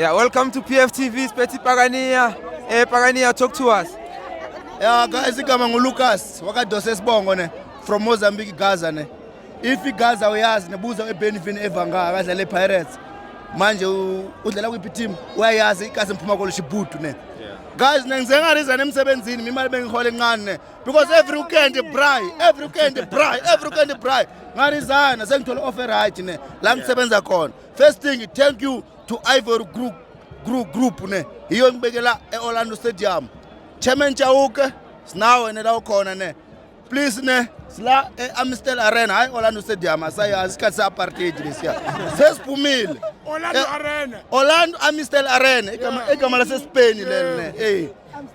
Yeah, welcome to PFTV, Speti Pagania. Pagania, talk to us. Yeah, guys, igama nguLucas wakadose sibongo ne from Mozambique Gaza ne. If iGaza uyazi nebuza eBenvin evanga akadlala ePirates. Manje udlala kwiphi team? Uyayazi iGaza imphuma kolo Shibutu ne. Guys, nengizenga reason emsebenzini imali bengihola encane ne because every weekend braai. Ngarizana sengithola offer right ne. La ngisebenza khona. First thing, thank you to Ivory Group ne. Iyo ngibekela eOrlando Stadium. Chairman Chauke, sinawe ne la ukhona ne. Please ne, sila Amstel Arena, hayi Orlando Stadium, asayazi isikhathi sa-apartheid lesiya. Sesiphumile. Orlando Amstel Arena, igama lase-Spain leli ne.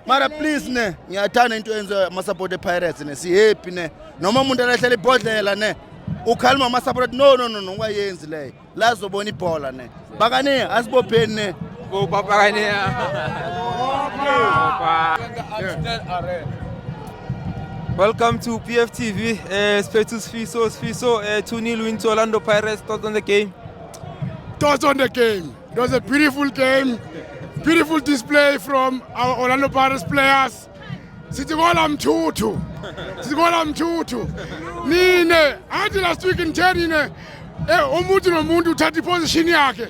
Mara please ne, ngiyathanda into yenziwa ama-support e-Pirates ne, si-happy ne. Noma umuntu alahlela ibhodlela ne, ukhalima ama-support, no, ungayenzi leyo. La zobona ibhola ne. Bakane, asibopheni ne. Pagania. Welcome to PFTV, Spetus Fiso, 2-0 win to Orlando Pirates. Thoughts on the game? Thoughts on the game. It was a beautiful game, beautiful display from our Orlando Pirates players. Sitikola mtutu. Nine, until last week in Terine, umuntu nomuntu uthatha iposition yakhe.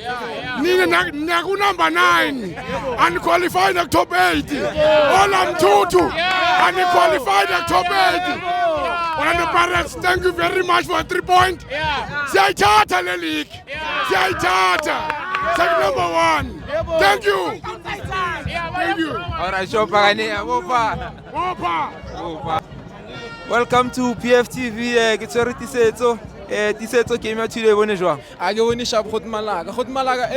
Nine naku number 9, unqualified at top 8. Ola mtutu, unqualified at top 8. Orlando Pirates, thank you very much for a 3-point. Siyayithatha le league. Siyayithatha. Second number 1. Thank you. All right, show Pagania. Welcome to PFTV. Tisetso came out today. Bone jwang? A ke bone sharp Khotmalaga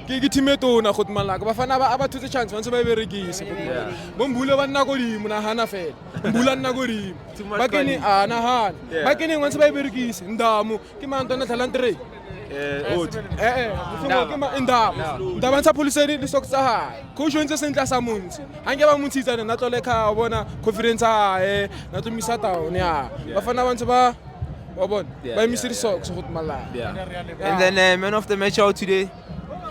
ke timetona Khotmalaga ba fana ba thutse chance ba ntse ba berekisa bombule ba nna go dimo na hana fela mbula nna go dimo ba kene ana hana ba kene ngwa ntse ba berekisa ndamu ke mantona talent re ndaba ntsa police le soksa ha coach ntse sentla sa muntsi hange ba muntshitsa na tlole kha bona conference ha na tumisa town ya ba fana ba ntse ba by Mr. Socks, and then man of the match out today.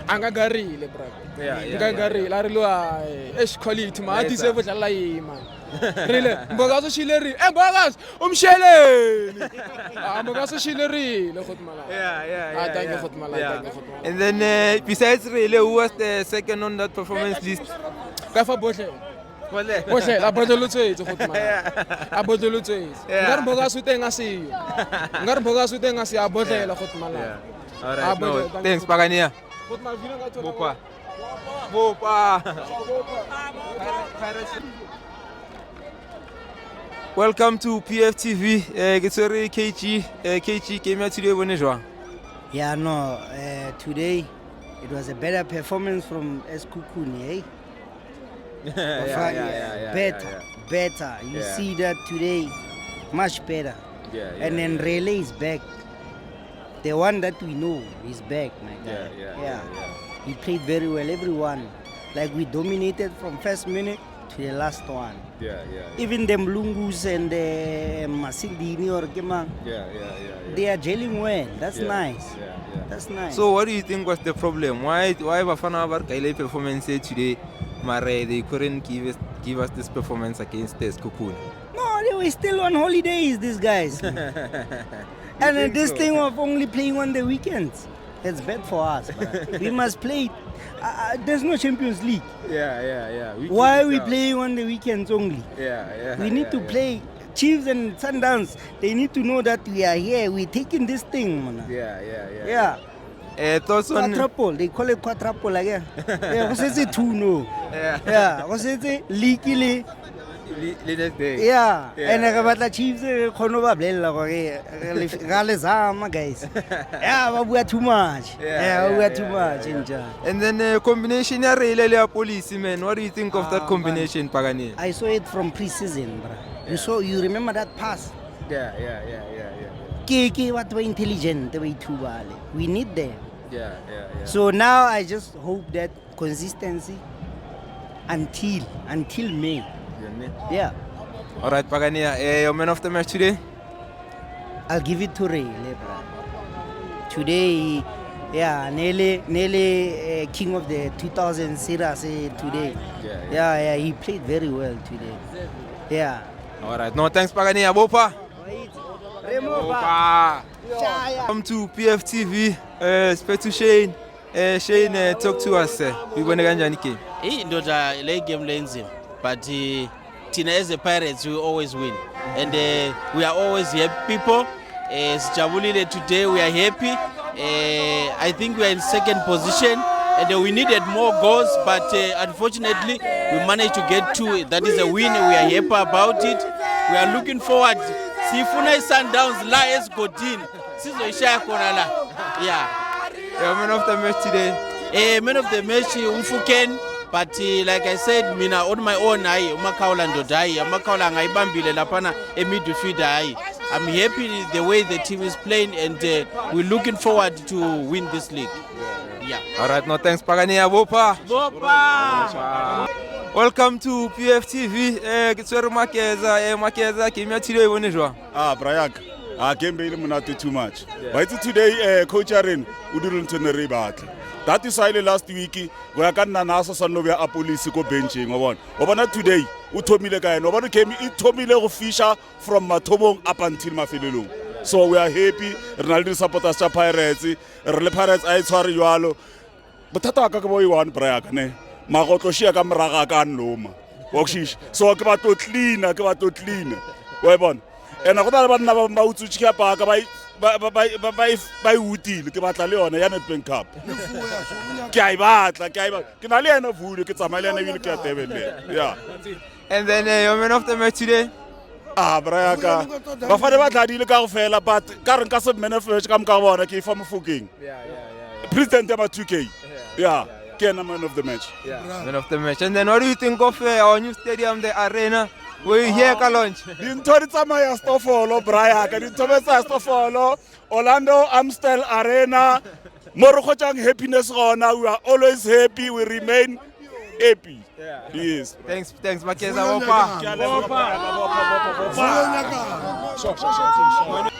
Angagarile, bro. Angagarile. I really quality. Man, this is what I like, man. Really, Mbogaso Shileri. Mbogas, Shele. Mbogaso Shileri. Yeah. Thank you, Khotmala. And then besides Rele, who was the second on that performance list? Kafa Boshe. Boshe, abodolutse Khotmala. Abodolutse. Ngar Mbogaso tengasi. Abodela Khotmala. All right. No, thanks, Pagania. Bopa. Welcome to PFTV. KG came out today. Yeah, no. Today it was a better performance from Eskukuni, Better. You see that today, much better. And then Relay is back. The one that we know is back, my guy. He played very well, everyone. Like we dominated from first minute to the last one. Even the Mlungus and the Masindini or Gemang, they are gelling well. That's nice. That's nice. So what do you think was the problem? Why Bafana Barkaile performance today, Mare, they couldn't give us this performance against the Skukuni? No, they were still on holidays, these guys. And this thing of only playing on the weekends, that's bad for us. We must play. There's no Champions League. Why are we playing on the weekends only? We need to play. Chiefs and Sundowns, they need to know that we are here. We're taking this thing, man. Quadruple, they call it quadruple again. What's it 2 no? What's it leaky? And I got the Chiefs, Konova Bella, guys. We are too much. We are too much. And then combination police, man. What do you think of that combination, Pagani? I saw it from pre-season, bro. You remember that pass? KK, what were intelligent, the way too well. We need them. So now I just hope that consistency until May. All right, Pagania, your man of the match today? I'll give it to Ray. Today Yeah, nearly king of the 2000 series today. Yeah, he played very well today. Yeah. All right, no thanks Pagania Bopa. Bopa. Come to PFTV. Speak to Shane. Shane, talk to us. We going to get game. Ndoda le game lenzim, but Tina as the Pirates we always win, and we are always happy people. Sijabulile today we are happy. I think we are in second position, and we needed more goals, but unfortunately we managed to get 2. That is a win. We are happy about it. We are looking forward. Sifuna Sundowns la es Godin. Sizo ishaya kona la. Yeah. Man of the match today. Man of the match Umfuken. But like I said, mina on my own umakawula ndodai umakawula ngaibambile lapana midfielder. I'm happy the way the team is playing, and we're looking forward to win this league. Yeah. All right, no thanks Pagania Bopa. Bopa. Welcome to PFTV. Kitswero Makeza kimya today bonejwa. Brayak. Game be eliminated too much. But today coach Aaron udurun tsenere battle. That is why last week we are kana naso sanovia a police ko benching ngobona. Obana today uthomile ka yena. Obana came ithomile go fisha from mathomong up until mafelelong. So we are happy. Ronaldo supporters cha Pirates. Re Pirates a itshware jwalo. Bothata ka boy one Brayak ne. Magotlo shia ka mraga ka noma. Okshish. So ke ba to clean. Wa bona. Ena go ba bana ba utsutshika pa ka ba utile ke batla le yona ya Nedbank Cup ke a batla ke na le yena vulo ke tsamaya le yena bile ke a tebelle. Yeah. And then your man of the match today. Brayaka ba fane ba tladile ka go fela, but ka re nka se man of the match ka mka bona ke fa Mofokeng. President ya 2K. Yeah. Ke na man of the match. Man of the match. And then what do you think of our new stadium, the Arena? We here ka launch. Dintho di tsamaya Stofolo Brayaka, dintho betsa Stofolo, Orlando Amstel Arena. Mo re khotjang happiness gona, we are always happy, we remain happy. Yes. Thanks Makeza Bopa.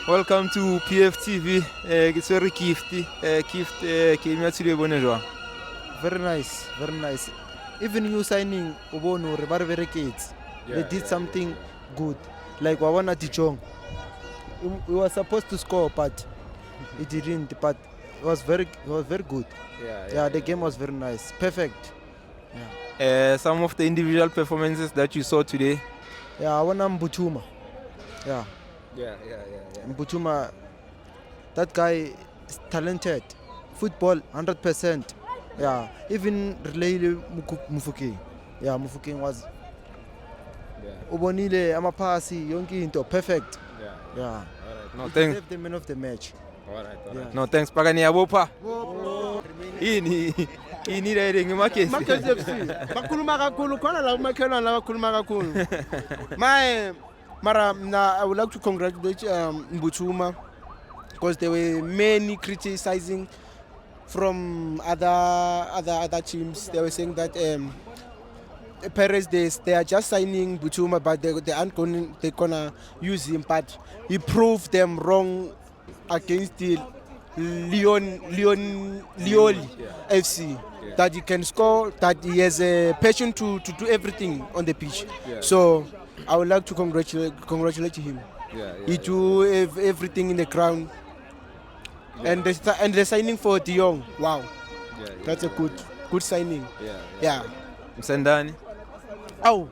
Welcome to PFTV. Kitswero Gift kimya today bonejwa. Very nice. Even you signing Obono re very kids. They did something good. Like Wawana Tichong. We were supposed to score, but it didn't. But it was very good. Yeah, the game was very nice. Perfect. Yeah. Some of the individual performances that you saw today. Yeah, I want Mbutuma. Yeah. Mbutuma, that guy is talented. Football, 100%. Yeah. Even Relay Mufokeng. Yeah, Mufokeng was. Ubonile amapasi yonke into perfect. Yeah. All right. No thanks. The man of the match. All right. No thanks Pagania Bopa. Ini riding Makezi. Makezi FC. Bakhuluma kakhulu khona la umakhelwana bakhuluma kakhulu. I would like to congratulate Mbutuma, because there were many criticizing from other teams. They were saying that Perez, they are just signing Mbutuma, but they're gonna use him. But he proved them wrong against the Lioli FC. That he can score, that he has a passion to do everything on the pitch. So I would like to congratulate him. He do everything in the ground. And the signing for De Jong, wow, that's a good signing. Yeah. Msendani. Oh,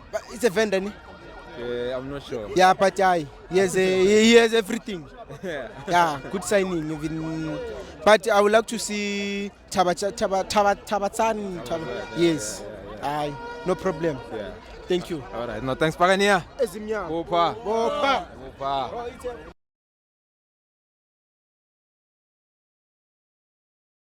but it's a vendor. I'm not sure. Yeah, but he has everything. Yeah, good signing. Even, but I would like to see Tabatsan. Yes. No problem. Thank you. All right. No thanks Pagania. Ezimnya. Bopa.